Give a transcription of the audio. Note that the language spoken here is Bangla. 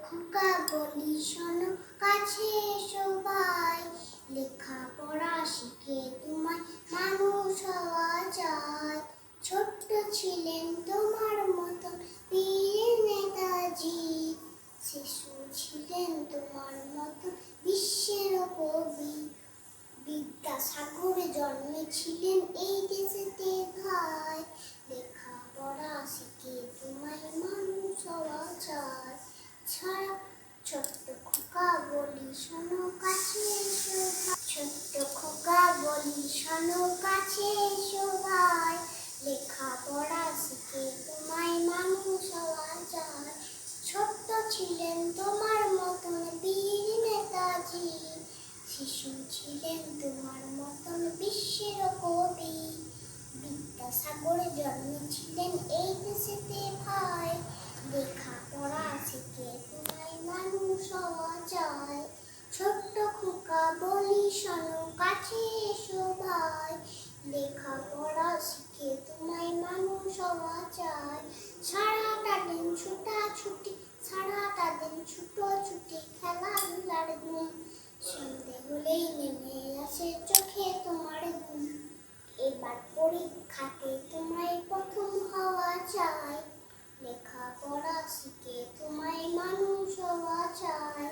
খোকা বলি শোনো কাছে সবাই, লেখাপড়া শিখে তোমায় মানুষ হওয়া যায়। ছোট্ট ছিলেন তোমার মতন বীর নেতাজি, শিশু ছিলেন তোমার মতন বিশ্বের কবি। বিদ্যাসাগরে জন্মেছিলেন এই দেশেতে ভাই, লেখাপড়া শিখে তোমায় মানুষ হওয়া যায়। ছাড়া ছোট্ট খোকা বলি শোনো কাছে এসো, ছোট্ট খোকা বলি শোনো কাছে এসো ভাই, লেখাপড়া শিখে তোমায় মানুষ হওয়া যায়। ছোট্ট ছিলেন তোমার মতন বীর নেতাজি, শিশু ছিলেন তোমার মতন বিশ্বের কবি। বিদ্যাসাগরে জন্মেছিলেন এই দেশেতে ভাই, লেখাপড়া শিখে তোমায় মানুষ হওয়া যায়। ছোট্ট খোকা বলি শোনো কাছে এসো ভাই, লেখাপড়া শিখে তোমায় মানুষ হওয়া যায়। সারাটা দিন ছুটাছুটি, সারাটা দিন ছুটোছুটি, খেলাধুলার ধুম, সন্ধে হলেই নেমে আসে চোখে তোমার ঘুম। এবার পরীক্ষাতে তোমায় প্রথম হওয়া চাই, লেখাপড়া শিখে তোমায় মানুষ হওয়া চাই।